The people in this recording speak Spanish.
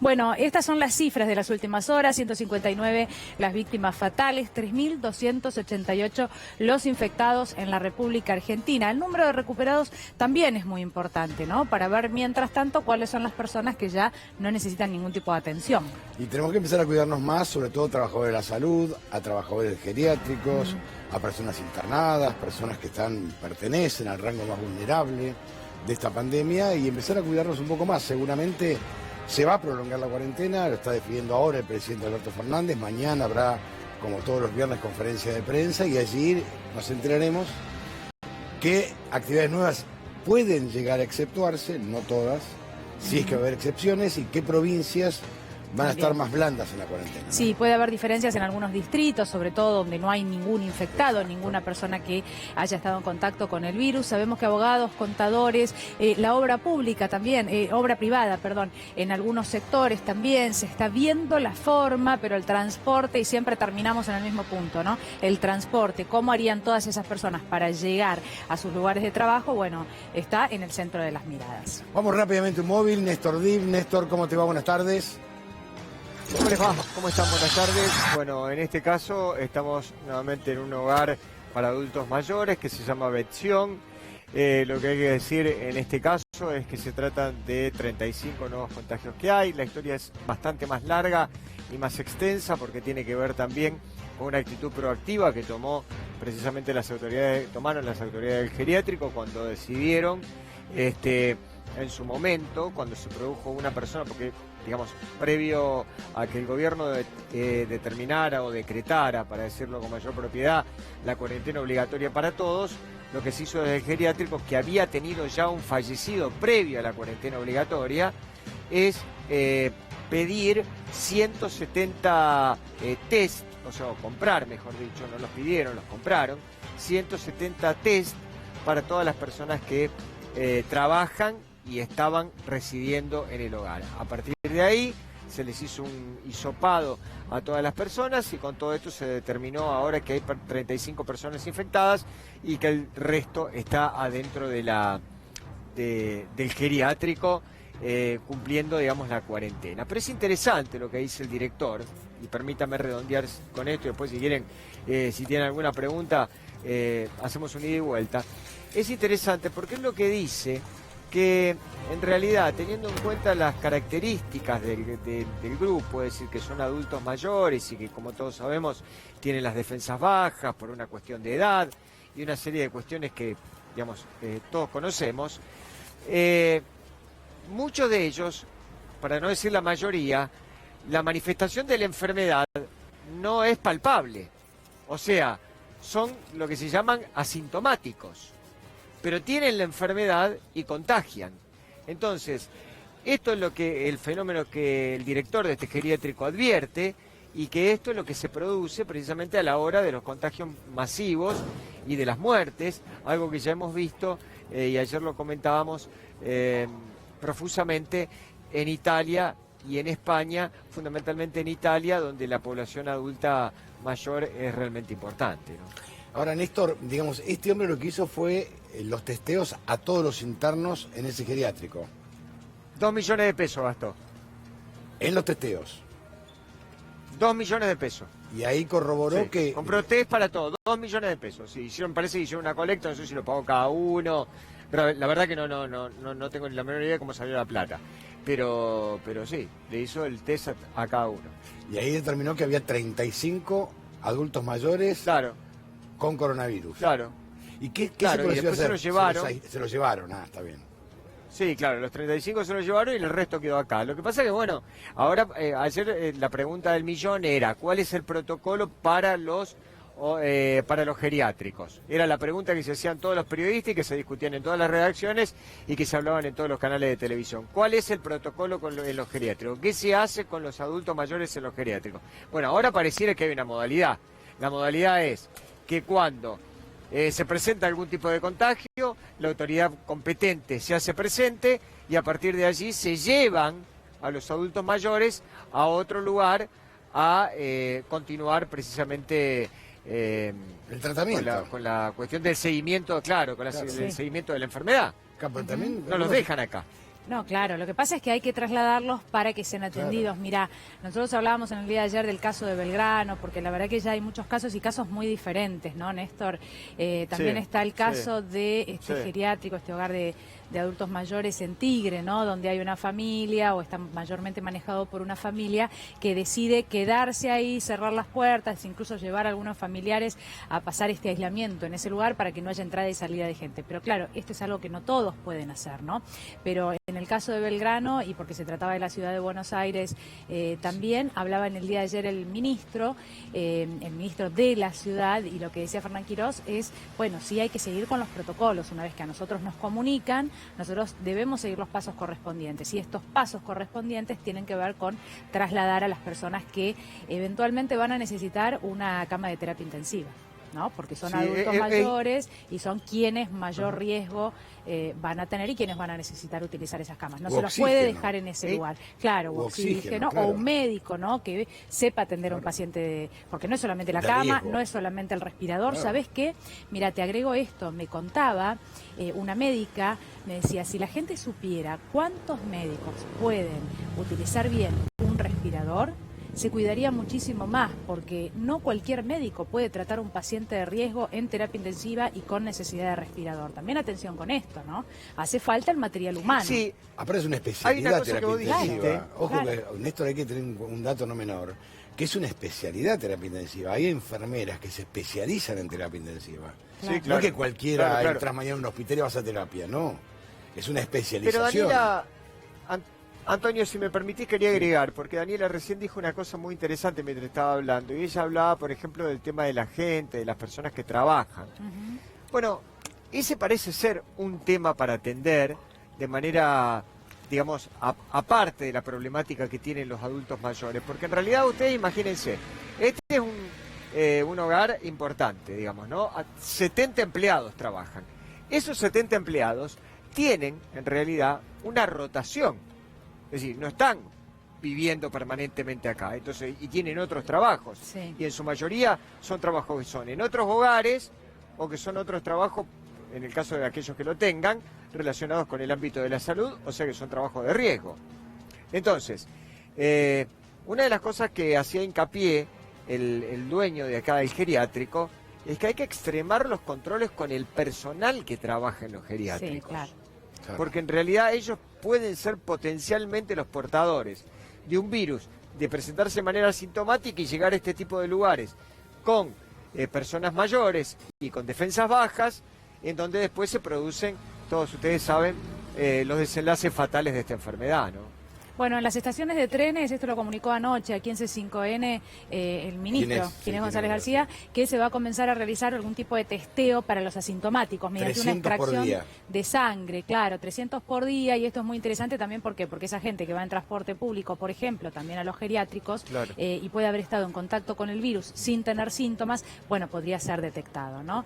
Bueno, estas son las cifras de las últimas horas: 159 las víctimas fatales, 3.288 los infectados en la República Argentina. El número de recuperados también es muy importante, ¿no? Para ver, mientras tanto, cuáles son las personas que ya no necesitan ningún tipo de atención. Y tenemos que empezar a cuidarnos más, sobre todo trabajadores de la salud, a trabajadores geriátricos, a personas internadas, personas que pertenecen al rango más vulnerable de esta pandemia, y empezar a cuidarnos un poco más. Seguramente se va a prolongar la cuarentena, lo está definiendo ahora el presidente Alberto Fernández. Mañana habrá, como todos los viernes, conferencia de prensa, y allí nos enteraremos qué actividades nuevas pueden llegar a exceptuarse, no todas, si es que va a haber excepciones, y qué provincias van a estar más blandas en la cuarentena, ¿no? Sí, puede haber diferencias en algunos distritos, sobre todo donde no hay ningún infectado, ninguna persona que haya estado en contacto con el virus. Sabemos que abogados, contadores, la obra pública también, obra privada, perdón, en algunos sectores también se está viendo la forma, pero el transporte, y siempre terminamos en el mismo punto, ¿no? El transporte, ¿cómo harían todas esas personas para llegar a sus lugares de trabajo? Bueno, está en el centro de las miradas. Vamos rápidamente a un móvil, Néstor Dib. Néstor, ¿cómo te va? Buenas tardes. ¿Cómo les va? ¿Cómo están? Buenas tardes. Bueno, en este caso estamos nuevamente en un hogar para adultos mayores que se llama Betción. Lo que hay que decir en este caso es que se tratan de 35 nuevos contagios que hay. La historia es bastante más larga y más extensa porque tiene que ver también con una actitud proactiva que tomaron las autoridades del geriátrico cuando decidieron en su momento, cuando se produjo una persona, porque digamos, previo a que el gobierno determinara o decretara, para decirlo con mayor propiedad, la cuarentena obligatoria para todos, lo que se hizo desde el geriátrico, que había tenido ya un fallecido previo a la cuarentena obligatoria, es pedir 170 test, o sea, comprar, mejor dicho, no los pidieron, los compraron, 170 test para todas las personas que trabajan y estaban residiendo en el hogar. A partir de ahí se les hizo un hisopado a todas las personas y con todo esto se determinó ahora que hay 35 personas infectadas y que el resto está adentro de del geriátrico cumpliendo, digamos, la cuarentena. Pero es interesante lo que dice el director, y permítame redondear con esto y después si quieren, si tienen alguna pregunta, hacemos un ida y vuelta. Es interesante porque es lo que dice que en realidad, teniendo en cuenta las características del grupo, es decir, que son adultos mayores y que, como todos sabemos, tienen las defensas bajas por una cuestión de edad y una serie de cuestiones que, digamos, todos conocemos, muchos de ellos, para no decir la mayoría, la manifestación de la enfermedad no es palpable. O sea, son lo que se llaman asintomáticos, pero tienen la enfermedad y contagian. Entonces, esto es el fenómeno que el director de este geriátrico advierte, y que esto es lo que se produce precisamente a la hora de los contagios masivos y de las muertes, algo que ya hemos visto, y ayer lo comentábamos profusamente, en Italia y en España, fundamentalmente en Italia, donde la población adulta mayor es realmente importante, ¿no? Ahora, Néstor, digamos, este hombre lo que hizo fue los testeos a todos los internos en ese geriátrico. 2 millones de pesos gastó. En los testeos. 2 millones de pesos. Y ahí corroboró que... Compró test para todo, 2 millones de pesos. Sí, parece que hicieron una colecta, no sé si lo pagó cada uno. Pero la verdad que no tengo ni la menor idea de cómo salió la plata. Pero sí, le hizo el test a cada uno. Y ahí determinó que había 35 adultos mayores, claro, con coronavirus. Claro. ¿Y qué claro, se y después hacer? se lo llevaron. Se lo llevaron, está bien. Sí, claro, los 35 se lo llevaron y el resto quedó acá. Lo que pasa es que, bueno, ahora, ayer la pregunta del millón era, ¿cuál es el protocolo para los geriátricos? Era la pregunta que se hacían todos los periodistas y que se discutían en todas las redacciones y que se hablaban en todos los canales de televisión. ¿Cuál es el protocolo en los geriátricos? ¿Qué se hace con los adultos mayores en los geriátricos? Bueno, ahora pareciera que hay una modalidad. La modalidad es que cuando se presenta algún tipo de contagio, la autoridad competente se hace presente y a partir de allí se llevan a los adultos mayores a otro lugar a continuar precisamente el tratamiento. Con la cuestión del seguimiento, claro, con el seguimiento de la enfermedad. También, no los dejan acá. No, claro, lo que pasa es que hay que trasladarlos para que sean atendidos. Mirá, nosotros hablábamos en el día de ayer del caso de Belgrano, porque la verdad que ya hay muchos casos y casos muy diferentes, ¿no, Néstor? También está el caso de este geriátrico, este hogar de adultos mayores en Tigre, ¿no? Donde hay una familia, o está mayormente manejado por una familia, que decide quedarse ahí, cerrar las puertas, incluso llevar a algunos familiares a pasar este aislamiento en ese lugar para que no haya entrada y salida de gente. Pero claro, esto es algo que no todos pueden hacer, ¿no? Pero en el caso de Belgrano, y porque se trataba de la ciudad de Buenos Aires, también hablaba en el día de ayer el ministro de la ciudad, y lo que decía Fernán Quirós es, bueno, sí hay que seguir con los protocolos. Una vez que a nosotros nos comunican, nosotros debemos seguir los pasos correspondientes, y estos pasos correspondientes tienen que ver con trasladar a las personas que eventualmente van a necesitar una cama de terapia intensiva, ¿no? Porque son adultos mayores y son quienes mayor riesgo van a tener y quienes van a necesitar utilizar esas camas. No se los puede dejar en ese lugar. Claro, oxígeno, claro. O un médico, ¿no? Que sepa atender a un paciente, porque no es solamente la cama, no es solamente el respirador. Claro. ¿Sabes qué? Mira, te agrego esto. Me contaba una médica, me decía, si la gente supiera cuántos médicos pueden utilizar bien un respirador, se cuidaría muchísimo más, porque no cualquier médico puede tratar a un paciente de riesgo en terapia intensiva y con necesidad de respirador. También atención con esto, ¿no? Hace falta el material humano. Sí, aparece una especialidad terapia intensiva. Ojo, que, Néstor, hay que tener un dato no menor, que es una especialidad terapia intensiva. Hay enfermeras que se especializan en terapia intensiva. Claro. Sí, claro. No es que cualquiera entras mañana a un hospital y vas a terapia, no. Es una especialización. Pero Daniela, Antonio, si me permitís, quería agregar, porque Daniela recién dijo una cosa muy interesante mientras estaba hablando, y ella hablaba, por ejemplo, del tema de la gente, de las personas que trabajan. Bueno, ese parece ser un tema para atender de manera, digamos, aparte de la problemática que tienen los adultos mayores, porque en realidad ustedes imagínense, este es un hogar importante, digamos, ¿no? 70 empleados trabajan. Esos 70 empleados tienen, en realidad, una rotación. Es decir, no están viviendo permanentemente acá, entonces, y tienen otros trabajos. Sí. Y en su mayoría son trabajos que son en otros hogares, o que son otros trabajos, en el caso de aquellos que lo tengan, relacionados con el ámbito de la salud, o sea que son trabajos de riesgo. Entonces, una de las cosas que hacía hincapié el dueño de acá del geriátrico, es que hay que extremar los controles con el personal que trabaja en los geriátricos. Sí, claro. Porque en realidad ellos pueden ser potencialmente los portadores de un virus, de presentarse de manera asintomática y llegar a este tipo de lugares con personas mayores y con defensas bajas, en donde después se producen, todos ustedes saben, los desenlaces fatales de esta enfermedad, ¿no? Bueno, en las estaciones de trenes, esto lo comunicó anoche aquí en C5N el ministro, Ginés González García, que se va a comenzar a realizar algún tipo de testeo para los asintomáticos mediante una extracción de sangre, claro, 300 por día, y esto es muy interesante también, ¿por qué? Porque esa gente que va en transporte público, por ejemplo, también a los geriátricos, claro, y puede haber estado en contacto con el virus sin tener síntomas, bueno, podría ser detectado, ¿no?